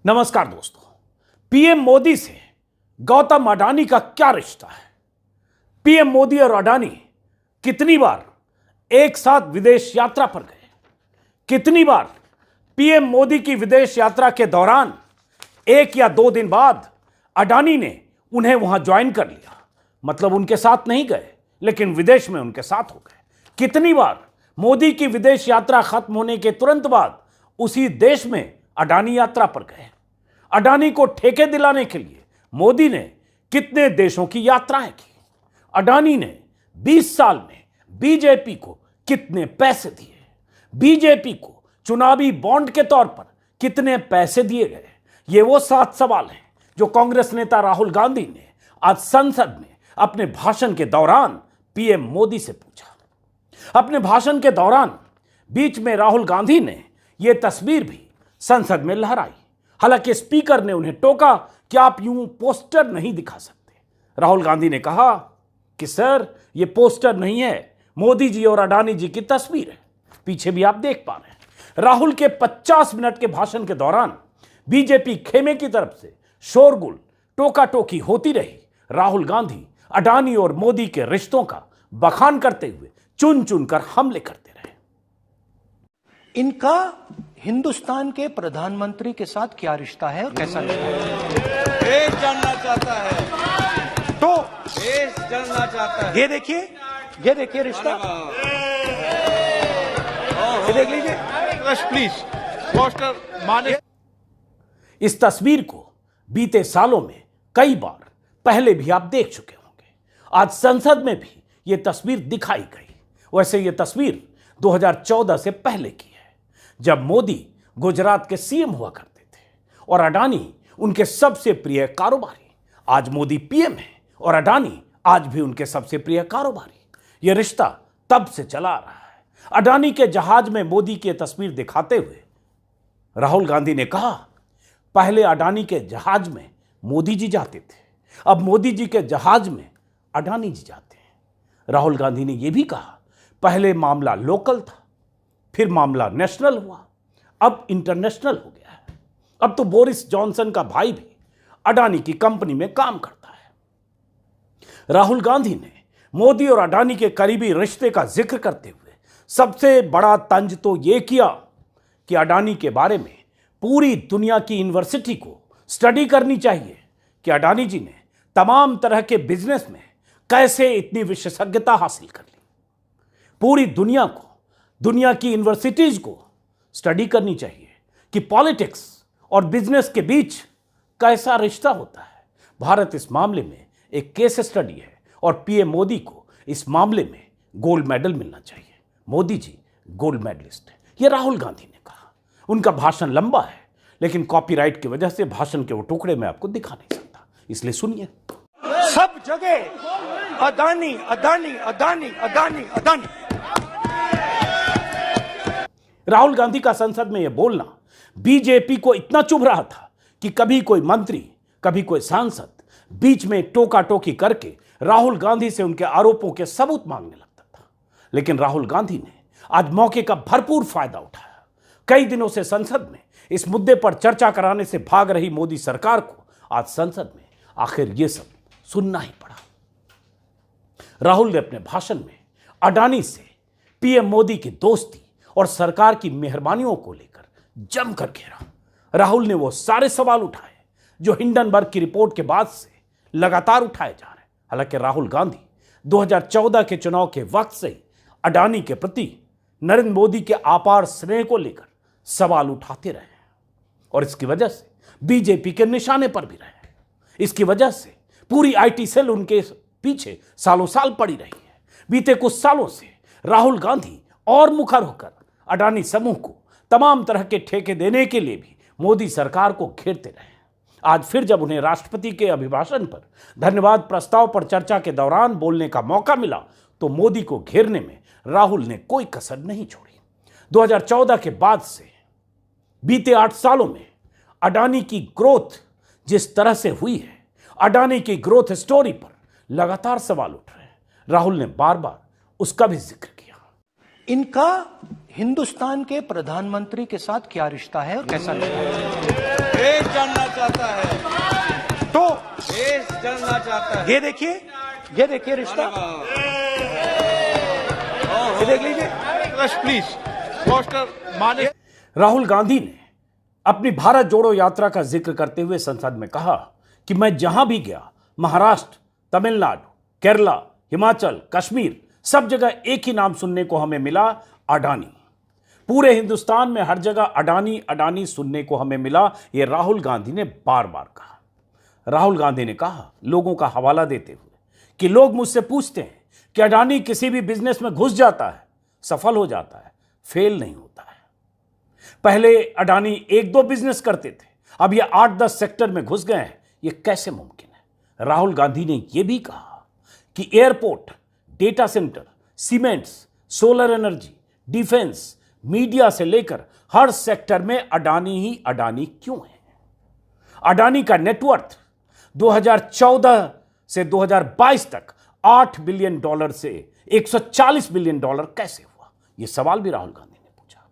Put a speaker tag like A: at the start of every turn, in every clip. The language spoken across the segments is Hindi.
A: नमस्कार दोस्तों। पीएम मोदी से गौतम अडानी का क्या रिश्ता है? पीएम मोदी और अडानी कितनी बार एक साथ विदेश यात्रा पर गए? कितनी बार पीएम मोदी की विदेश यात्रा के दौरान 1 या 2 दिन बाद अडानी ने उन्हें वहां ज्वाइन कर लिया? मतलब उनके साथ नहीं गए लेकिन विदेश में उनके साथ हो गए। कितनी बार मोदी की विदेश यात्रा खत्म होने के तुरंत बाद उसी देश में अडानी यात्रा पर गए? अडानी को ठेके दिलाने के लिए मोदी ने कितने देशों की यात्राएं की? अडानी ने 20 साल में बीजेपी को कितने पैसे दिए? बीजेपी को चुनावी बॉन्ड के तौर पर कितने पैसे दिए गए? ये वो 7 सवाल हैं जो कांग्रेस नेता राहुल गांधी ने आज संसद में अपने भाषण के दौरान पीएम मोदी से पूछा। अपने भाषण के दौरान बीच में राहुल गांधी ने यह तस्वीर भी संसद में लहराई। हालांकि स्पीकर ने उन्हें टोका कि आप यूं पोस्टर नहीं दिखा सकते। राहुल गांधी ने कहा कि सर ये पोस्टर नहीं है, मोदी जी और अडानी जी की तस्वीर है। पीछे भी आप देख पा रहे हैं। राहुल के 50 मिनट के भाषण के दौरान बीजेपी खेमे की तरफ से शोरगुल, टोका टोकी होती रही। राहुल गांधी अडानी और मोदी के रिश्तों का बखान करते हुए चुन चुन कर हमले करते रहे।
B: इनका हिंदुस्तान के प्रधानमंत्री के साथ क्या रिश्ता है और कैसा रिश्ता है?
C: देश जानना चाहता है,
B: तो
C: देश जानना चाहता है।
B: ये देखिए रिश्ता, ये देख लीजिए
C: प्लीज पोस्टर माने।
A: इस तस्वीर को बीते सालों में कई बार पहले भी आप देख चुके होंगे। आज संसद में भी यह तस्वीर दिखाई गई। वैसे यह तस्वीर 2014 से पहले की है, जब मोदी गुजरात के सीएम हुआ करते थे और अडानी उनके सबसे प्रिय कारोबारी। आज मोदी पीएम है और अडानी आज भी उनके सबसे प्रिय कारोबारी। यह रिश्ता तब से चला आ रहा है। अडानी के जहाज में मोदी की तस्वीर दिखाते हुए राहुल गांधी ने कहा, पहले अडानी के जहाज में मोदी जी जाते थे, अब मोदी जी के जहाज में अडानी जी जाते हैं। राहुल गांधी ने यह भी कहा, पहले मामला लोकल था, फिर मामला नेशनल हुआ, अब इंटरनेशनल हो गया है। अब तो बोरिस जॉनसन का भाई भी अडानी की कंपनी में काम करता है। राहुल गांधी ने मोदी और अडानी के करीबी रिश्ते का जिक्र करते हुए सबसे बड़ा तंज तो यह किया कि अडानी के बारे में पूरी दुनिया की यूनिवर्सिटी को स्टडी करनी चाहिए कि अडानी जी ने तमाम तरह के बिजनेस में कैसे इतनी विशेषज्ञता हासिल कर ली। पूरी दुनिया को, दुनिया की यूनिवर्सिटीज को स्टडी करनी चाहिए कि पॉलिटिक्स और बिजनेस के बीच कैसा रिश्ता होता है। भारत इस मामले में एक केस स्टडी है और पीएम मोदी को इस मामले में गोल्ड मेडल मिलना चाहिए। मोदी जी गोल्ड मेडलिस्ट है, यह राहुल गांधी ने कहा। उनका भाषण लंबा है लेकिन कॉपीराइट की वजह से भाषण के वो टुकड़े मैं आपको दिखा नहीं सकता, इसलिए सुनिए।
B: सब जगह अडानी अडानी अडानी अडानी अडानी।
A: राहुल गांधी का संसद में यह बोलना बीजेपी को इतना चुभ रहा था कि कभी कोई मंत्री, कभी कोई सांसद बीच में टोका टोकी करके राहुल गांधी से उनके आरोपों के सबूत मांगने लगता था। लेकिन राहुल गांधी ने आज मौके का भरपूर फायदा उठाया। कई दिनों से संसद में इस मुद्दे पर चर्चा कराने से भाग रही मोदी सरकार को आज संसद में आखिर यह सब सुनना ही पड़ा। राहुल ने अपने भाषण में अडानी से पीएम मोदी की दोस्ती और सरकार की मेहरबानियों को लेकर जमकर घेरा। राहुल ने वो सारे सवाल उठाए जो हिंडनबर्ग की रिपोर्ट के बाद से लगातार उठाए जा रहे हैं। हालांकि राहुल गांधी 2014 के चुनाव के वक्त से ही अडानी के प्रति नरेंद्र मोदी के अपार स्नेह को लेकर सवाल उठाते रहे और इसकी वजह से बीजेपी के निशाने पर भी रहे। इसकी वजह से पूरी आईटी सेल उनके पीछे सालों साल पड़ी रही है। बीते कुछ सालों से राहुल गांधी और मुखर होकर अडानी समूह को तमाम तरह के ठेके देने के लिए भी मोदी सरकार को घेरते रहे। आज फिर जब उन्हें राष्ट्रपति के अभिभाषण पर धन्यवाद प्रस्ताव पर चर्चा के दौरान बोलने का मौका मिला तो मोदी को घेरने में राहुल ने कोई कसर नहीं छोड़ी। 2014 के बाद से बीते 8 सालों में अडानी की ग्रोथ जिस तरह से हुई है, अडानी की ग्रोथ स्टोरी पर लगातार सवाल उठ रहे हैं। राहुल ने बार बार उसका भी जिक्र किया।
B: इनका हिंदुस्तान के प्रधानमंत्री के साथ क्या रिश्ता है और कैसा रिश्ता है?
C: जानना चाहता है,
B: तो
C: देश जानना चाहता है।
B: ये देखिए रिश्ता, ये देख लीजिए।
C: प्लीज पोस्टर माने।
A: राहुल गांधी ने अपनी भारत जोड़ो यात्रा का जिक्र करते हुए संसद में कहा कि मैं जहां भी गया, महाराष्ट्र, तमिलनाडु, केरला, हिमाचल, कश्मीर, सब जगह एक ही नाम सुनने को हमें मिला, अडानी। पूरे हिंदुस्तान में हर जगह अडानी अडानी सुनने को हमें मिला, यह राहुल गांधी ने बार बार कहा। राहुल गांधी ने कहा, लोगों का हवाला देते हुए, कि लोग मुझसे पूछते हैं कि अडानी किसी भी बिजनेस में घुस जाता है, सफल हो जाता है, फेल नहीं होता है। पहले अडानी 1-2 बिजनेस करते थे, अब ये 8-10 सेक्टर में घुस गए हैं, ये कैसे मुमकिन है? राहुल गांधी ने यह भी कहा कि airport, data centre, cements, solar energy, defence, media से लेकर हर सेक्टर में अडानी ही अडानी क्यों है? अडानी का नेटवर्थ 2014 से 2022 तक $8 बिलियन से $140 बिलियन कैसे हुआ? यह सवाल भी राहुल गांधी ने पूछा।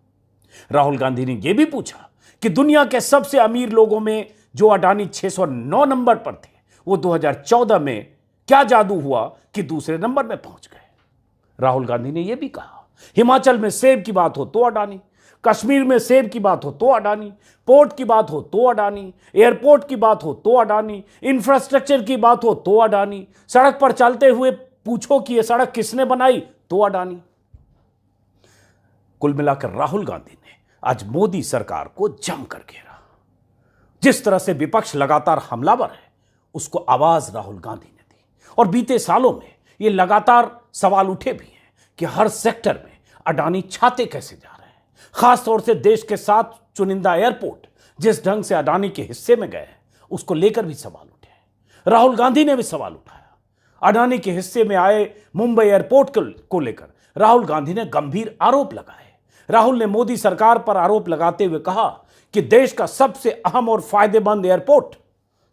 A: राहुल गांधी ने यह भी पूछा कि दुनिया के सबसे अमीर लोगों में जो अडानी 609 नंबर पर थे, वो 2014 में क्या जादू हुआ कि दूसरे नंबर में पहुंच गए? राहुल गांधी ने यह भी कहा, हिमाचल में सेब की बात हो तो अडानी, कश्मीर में सेब की बात हो तो अडानी, पोर्ट की बात हो तो अडानी, एयरपोर्ट की बात हो तो अडानी, इंफ्रास्ट्रक्चर की बात हो तो अडानी, सड़क पर चलते हुए पूछो कि यह सड़क किसने बनाई तो अडानी। कुल मिलाकर राहुल गांधी ने आज मोदी सरकार को जमकर घेरा। जिस तरह से विपक्ष लगातार हमलावर है, उसको आवाज राहुल गांधी ने दी। और बीते सालों में ये लगातार सवाल उठे भी हैं कि हर सेक्टर में अडानी छाते कैसे जा रहे हैं। खासतौर से देश के 7 चुनिंदा एयरपोर्ट जिस ढंग से अडानी के हिस्से में गए हैं, उसको लेकर भी सवाल उठे। राहुल गांधी ने भी सवाल उठाया। अडानी के हिस्से में आए मुंबई एयरपोर्ट को लेकर राहुल गांधी ने गंभीर आरोप लगाए। राहुल ने मोदी सरकार पर आरोप लगाते हुए कहा कि देश का सबसे अहम और फायदेमंद एयरपोर्ट,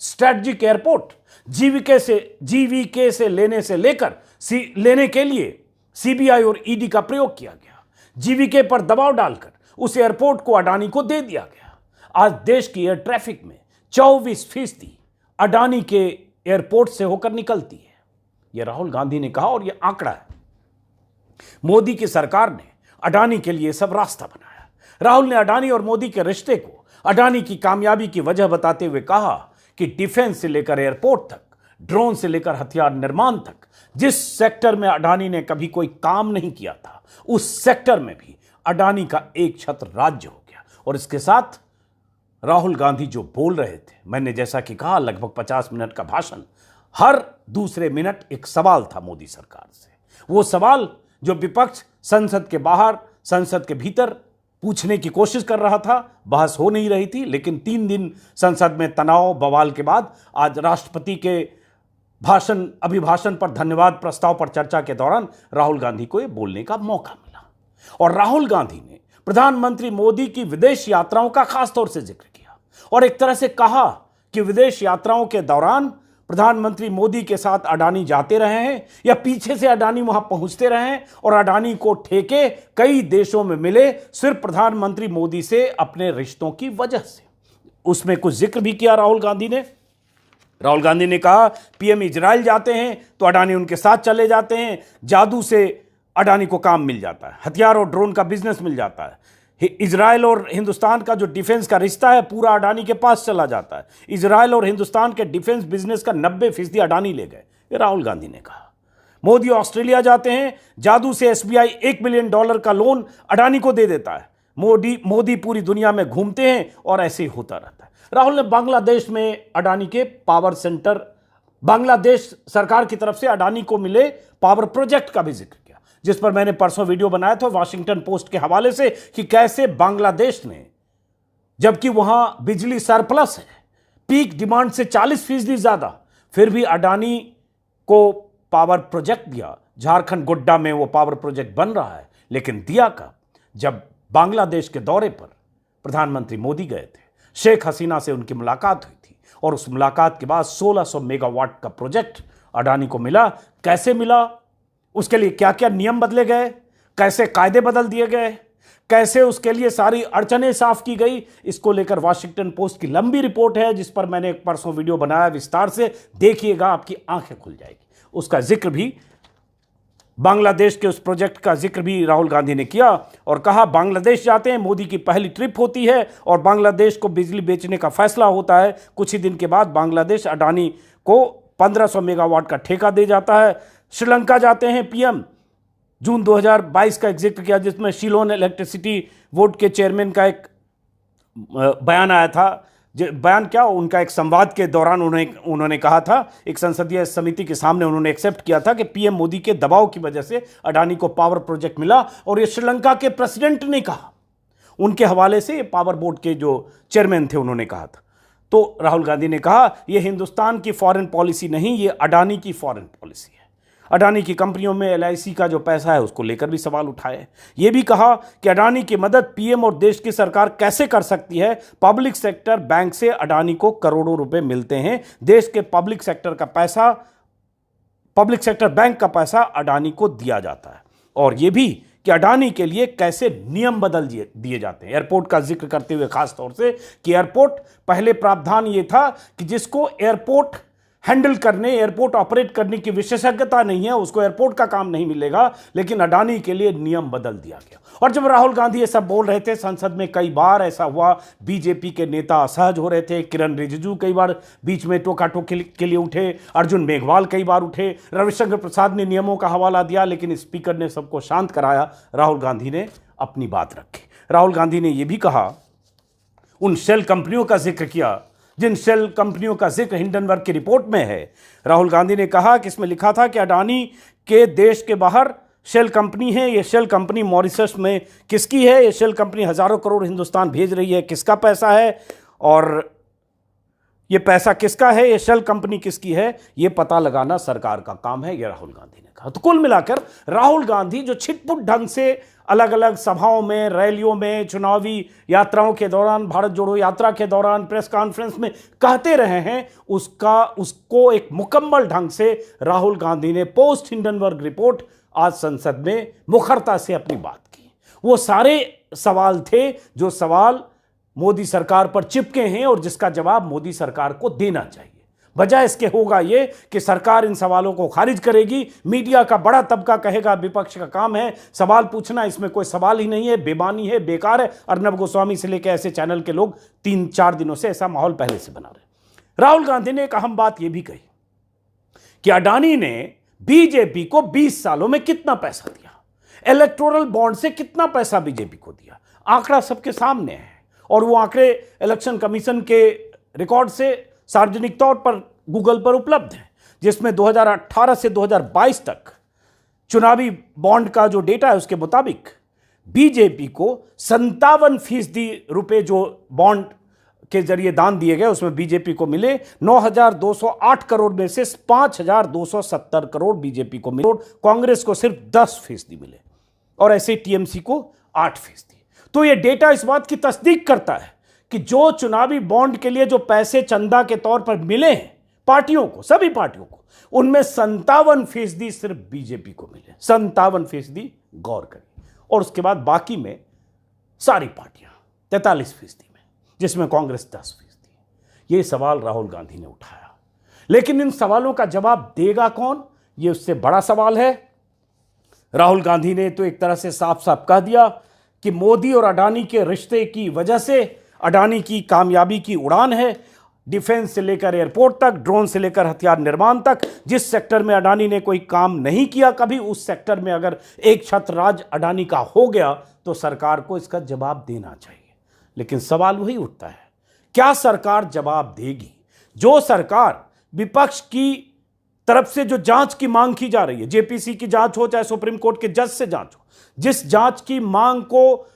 A: स्ट्रेटेजिक एयरपोर्ट, जीवीके से लेने के लिए सीबीआई और ईडी का प्रयोग किया गया। जीवीके पर दबाव डालकर उस एयरपोर्ट को अडानी को दे दिया गया। आज देश की एयर ट्रैफिक में 24% अडानी के एयरपोर्ट से होकर निकलती है। यह राहुल गांधी ने कहा और यह आंकड़ा है। मोदी की सरकार ने अडानी के लिए सब रास्ता बनाया। राहुल ने अडानी और मोदी के रिश्ते को अडानी की कामयाबी की वजह बताते हुए कहा कि डिफेंस से लेकर एयरपोर्ट तक, ड्रोन से लेकर हथियार निर्माण तक, जिस सेक्टर में अडानी ने कभी कोई काम नहीं किया था, उस सेक्टर में भी अडानी का एक छत्र राज्य हो गया। और इसके साथ राहुल गांधी जो बोल रहे थे, मैंने जैसा कि कहा, लगभग 50 मिनट का भाषण, हर दूसरे मिनट एक सवाल था मोदी सरकार से। वो सवाल जो विपक्ष संसद के बाहर, संसद के भीतर पूछने की कोशिश कर रहा था, बहस हो नहीं रही थी। लेकिन 3 दिन संसद में तनाव बवाल के बाद आज राष्ट्रपति के अभिभाषण पर धन्यवाद प्रस्ताव पर चर्चा के दौरान राहुल गांधी को यह बोलने का मौका मिला। और राहुल गांधी ने प्रधानमंत्री मोदी की विदेश यात्राओं का खासतौर से जिक्र किया और एक तरह से कहा कि विदेश यात्राओं के दौरान प्रधानमंत्री मोदी के साथ अडानी जाते रहे हैं या पीछे से अडानी वहां पहुंचते रहे हैं और अडानी को ठेके कई देशों में मिले, सिर्फ प्रधानमंत्री मोदी से अपने रिश्तों की वजह से। उसमें कुछ जिक्र भी किया राहुल गांधी ने। राहुल गांधी ने कहा, पीएम इजराइल जाते हैं तो अडानी उनके साथ चले जाते हैं, जादू से अडानी को काम मिल जाता है, हथियार और ड्रोन का बिजनेस मिल जाता है। इजराइल और हिंदुस्तान का जो डिफेंस का रिश्ता है, पूरा अडानी के पास चला जाता है। इजराइल और हिंदुस्तान के डिफेंस बिजनेस का 90% अडानी ले गए, ये राहुल गांधी ने कहा। मोदी ऑस्ट्रेलिया जाते हैं, जादू से एसबीआई $1 बिलियन का लोन अडानी को दे देता है। मोदी पूरी दुनिया में घूमते हैं और ऐसे ही होता रहता है। राहुल ने बांग्लादेश में अडानी के पावर सेंटर, बांग्लादेश सरकार की तरफ से अडानी को मिले पावर प्रोजेक्ट का भी जिक्र किया, जिस पर मैंने परसों वीडियो बनाया था वाशिंगटन पोस्ट के हवाले से, कि कैसे बांग्लादेश ने, जबकि वहां बिजली सरप्लस है, पीक डिमांड से 40% ज्यादा, फिर भी अडानी को पावर प्रोजेक्ट दिया। झारखंड गोड्डा में वो पावर प्रोजेक्ट बन रहा है। लेकिन दिया कब? जब बांग्लादेश के दौरे पर प्रधानमंत्री मोदी गए थे, शेख हसीना से उनकी मुलाकात हुई थी और उस मुलाकात के बाद 1600 मेगावाट का प्रोजेक्ट अडानी को मिला। कैसे मिला, उसके लिए क्या क्या नियम बदले गए, कैसे कायदे बदल दिए गए, कैसे उसके लिए सारी अड़चनें साफ की गई, इसको लेकर वाशिंगटन पोस्ट की लंबी रिपोर्ट है, जिस पर मैंने एक परसों वीडियो बनाया विस्तार से, देखिएगा, आपकी आंखें खुल जाएगी। उसका जिक्र भी, बांग्लादेश के उस प्रोजेक्ट का जिक्र भी राहुल गांधी ने किया और कहा बांग्लादेश जाते हैं, मोदी की पहली ट्रिप होती है और बांग्लादेश को बिजली बेचने का फैसला होता है। कुछ ही दिन के बाद बांग्लादेश अडानी को 1500 मेगावाट का ठेका दे जाता है। श्रीलंका जाते हैं पीएम, जून 2022 का एक जिक्र किया, जिसमें शिलोन इलेक्ट्रिसिटी बोर्ड के चेयरमैन का एक बयान आया था। बयान क्या, उनका एक संवाद के दौरान उन्होंने कहा था, एक संसदीय समिति के सामने उन्होंने एक्सेप्ट किया था कि पीएम मोदी के दबाव की वजह से अडानी को पावर प्रोजेक्ट मिला। और ये श्रीलंका के प्रेसिडेंट ने कहा, उनके हवाले से पावर बोर्ड के जो चेयरमैन थे उन्होंने कहा था। तो राहुल गांधी ने कहा यह हिंदुस्तान की फॉरेन पॉलिसी नहीं, ये अडानी की फॉरेन पॉलिसी है। अडानी की कंपनियों में एलआईसी का जो पैसा है उसको लेकर भी सवाल उठाए। ये भी कहा कि अडानी की मदद पीएम और देश की सरकार कैसे कर सकती है। पब्लिक सेक्टर बैंक से अडानी को करोड़ों रुपए मिलते हैं। देश के पब्लिक सेक्टर बैंक का पैसा अडानी को दिया जाता है। और यह भी कि अडानी के लिए कैसे नियम बदल दिए जाते हैं। एयरपोर्ट का जिक्र करते हुए खास तौर से कि एयरपोर्ट, पहले प्रावधान यह था कि जिसको एयरपोर्ट हैंडल करने, एयरपोर्ट ऑपरेट करने की विशेषज्ञता नहीं है, उसको एयरपोर्ट का काम नहीं मिलेगा। लेकिन अडानी के लिए नियम बदल दिया गया। और जब राहुल गांधी ये सब बोल रहे थे संसद में, कई बार ऐसा हुआ, बीजेपी के नेता असहज हो रहे थे। किरण रिजिजू कई बार बीच में टोका टोकी के लिए उठे, अर्जुन मेघवाल कई बार उठे, रविशंकर प्रसाद ने नियमों का हवाला दिया, लेकिन स्पीकर ने सबको शांत कराया। राहुल गांधी ने अपनी बात रखी। राहुल गांधी ने यह भी कहा, उन शेल कंपनियों का जिक्र किया जिन शेल कंपनियों का जिक्र हिंडनबर्ग की रिपोर्ट में है। राहुल गांधी ने कहा कि इसमें लिखा था कि अडानी के देश के बाहर शेल कंपनी है। ये शेल कंपनी मॉरिशस में किसकी है? ये शेल कंपनी हजारों करोड़ हिंदुस्तान भेज रही है, किसका पैसा है और ये पैसा किसका है, ये शेल कंपनी किसकी है, ये पता लगाना सरकार का काम है, ये राहुल गांधी ने कहा। तो कुल मिलाकर राहुल गांधी जो छिटपुट ढंग से अलग अलग सभाओं में, रैलियों में, चुनावी यात्राओं के दौरान, भारत जोड़ो यात्रा के दौरान, प्रेस कॉन्फ्रेंस में कहते रहे हैं, उसको एक मुकम्मल ढंग से राहुल गांधी ने पोस्ट हिंडनबर्ग रिपोर्ट आज संसद में मुखरता से अपनी बात की। वो सारे सवाल थे जो सवाल मोदी सरकार पर चिपके हैं और जिसका जवाब मोदी सरकार को देना चाहिए। वजह इसके होगा ये कि सरकार इन सवालों को खारिज करेगी। मीडिया का बड़ा तबका कहेगा विपक्ष का काम है सवाल पूछना, इसमें कोई सवाल ही नहीं है, बेमानी है, बेकार है। अर्नब गोस्वामी से लेकर ऐसे चैनल के लोग 3-4 दिनों से ऐसा माहौल पहले से बना रहे। राहुल गांधी ने एक अहम बात यह भी कही कि अडानी ने बीजेपी को 20 सालों में कितना पैसा दिया, इलेक्टोरल बॉन्ड से कितना पैसा बीजेपी को दिया। आंकड़ा सबके सामने है और वो आंकड़े इलेक्शन कमीशन के रिकॉर्ड से सार्वजनिक तौर पर गूगल पर उपलब्ध है, जिसमें 2018 से 2022 तक चुनावी बॉन्ड का जो डेटा है उसके मुताबिक बीजेपी को 57% रुपए जो बॉन्ड के जरिए दान दिए गए उसमें बीजेपी को मिले। 9,208 करोड़ में से 5,270 करोड़ बीजेपी को मिले, कांग्रेस को सिर्फ 10% मिले और ऐसे टीएमसी को 8%। तो यह डेटा इस बात की तस्दीक करता है कि जो चुनावी बॉन्ड के लिए जो पैसे चंदा के तौर पर मिले हैं पार्टियों को, सभी पार्टियों को, उनमें 57% सिर्फ बीजेपी को मिले। 57%, गौर करिए। और उसके बाद बाकी में सारी पार्टियां 43% में, जिसमें कांग्रेस 10%। यह सवाल राहुल गांधी ने उठाया, लेकिन इन सवालों का जवाब देगा कौन, यह उससे बड़ा सवाल है। राहुल गांधी ने तो एक तरह से साफ साफ कह दिया कि मोदी और अडानी के रिश्ते की वजह से अडानी की कामयाबी की उड़ान है। डिफेंस से लेकर एयरपोर्ट तक, ड्रोन से लेकर हथियार निर्माण तक, जिस सेक्टर में अडानी ने कोई काम नहीं किया कभी, उस सेक्टर में अगर एक छत्र राज अडानी का हो गया तो सरकार को इसका जवाब देना चाहिए। लेकिन सवाल वही उठता है, क्या सरकार जवाब देगी? जो सरकार विपक्ष की तरफ से जो जांच की मांग की जा रही है, जेपीसी की जांच हो चाहे सुप्रीम कोर्ट के जज से जांच हो, जिस जांच की मांग को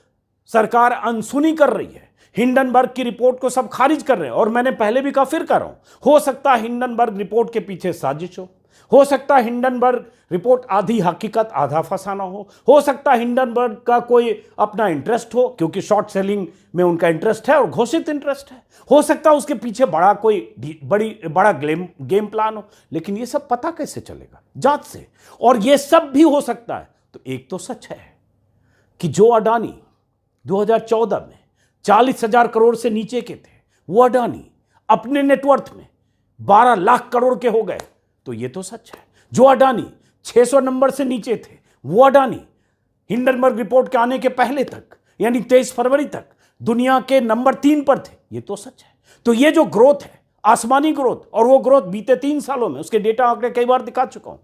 A: सरकार अनसुनी कर रही है, हिंडनबर्ग की रिपोर्ट को सब खारिज कर रहे हैं। और मैंने पहले भी कहा, फिर कर रहा हूं, हो सकता है हिंडनबर्ग रिपोर्ट के पीछे साजिश हो सकता है हिंडनबर्ग रिपोर्ट आधी हकीकत आधा फसाना हो सकता है हिंडनबर्ग का कोई अपना इंटरेस्ट हो, क्योंकि शॉर्ट सेलिंग में उनका इंटरेस्ट है और घोषित इंटरेस्ट है। हो सकता है उसके पीछे बड़ा गेम प्लान हो, लेकिन ये सब पता कैसे चलेगा? जांच से। और ये सब भी हो सकता है। तो एक तो सच है कि जो अडानी 2014 में 40,000 करोड़ से नीचे के थे वो अडानी अपने नेटवर्थ में 12 लाख करोड़ के हो गए। तो ये तो सच है। जो अडानी 600 नंबर से नीचे थे वो अडानी हिंडनबर्ग रिपोर्ट के आने के पहले तक यानी 23 फरवरी तक दुनिया के नंबर 3 पर थे। ये तो सच है। तो ये जो ग्रोथ है, आसमानी ग्रोथ, और वो ग्रोथ बीते 3 सालों में, उसके डेटा आंकड़े कई बार दिखा चुका हूं,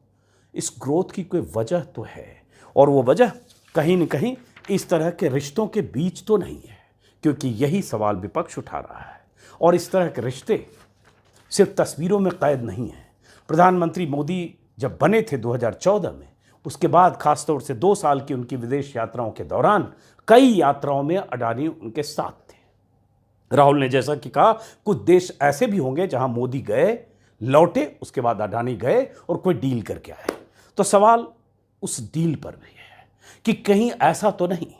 A: इस ग्रोथ की कोई वजह तो है, और वो वजह कहीं न कहीं इस तरह के रिश्तों के बीच तो नहीं है, क्योंकि यही सवाल विपक्ष उठा रहा है। और इस तरह के रिश्ते सिर्फ तस्वीरों में कैद नहीं है। प्रधानमंत्री मोदी जब बने थे 2014 में, उसके बाद खासतौर से 2 साल की उनकी विदेश यात्राओं के दौरान कई यात्राओं में अडानी उनके साथ थे। राहुल ने जैसा कि कहा, कुछ देश ऐसे भी होंगे जहां मोदी गए, लौटे, उसके बाद अडानी गए और कोई डील करके आए। तो सवाल उस डील पर भी है कि कहीं ऐसा तो नहीं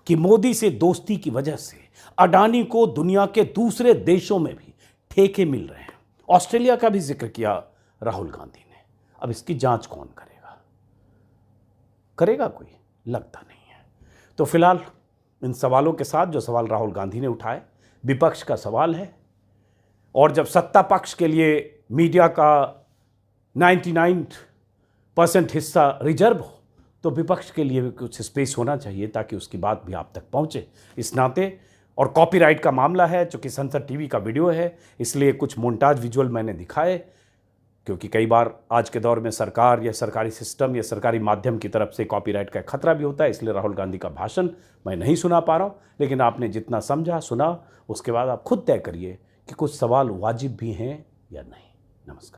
A: कि मोदी से दोस्ती की वजह से अडानी को दुनिया के दूसरे देशों में भी ठेके मिल रहे हैं। ऑस्ट्रेलिया का भी जिक्र किया राहुल गांधी ने। अब इसकी जांच कौन करेगा? करेगा कोई? लगता नहीं है। तो फिलहाल इन सवालों के साथ जो सवाल राहुल गांधी ने उठाए, विपक्ष का सवाल है, और जब सत्ता पक्ष के लिए मीडिया का 99% हिस्सा रिजर्व हो, तो विपक्ष के लिए भी कुछ स्पेस होना चाहिए ताकि उसकी बात भी आप तक पहुंचे। इस नाते, और कॉपीराइट का मामला है, चूंकि संसद टीवी का वीडियो है, इसलिए कुछ मोन्टाज विजुअल मैंने दिखाए, क्योंकि कई बार आज के दौर में सरकार या सरकारी सिस्टम या सरकारी माध्यम की तरफ से कॉपीराइट का खतरा भी होता है। इसलिए राहुल गांधी का भाषण मैं नहीं सुना पा रहा हूं, लेकिन आपने जितना समझा, सुना, उसके बाद आप खुद तय करिए कि कुछ सवाल वाजिब भी हैं या नहीं। नमस्कार।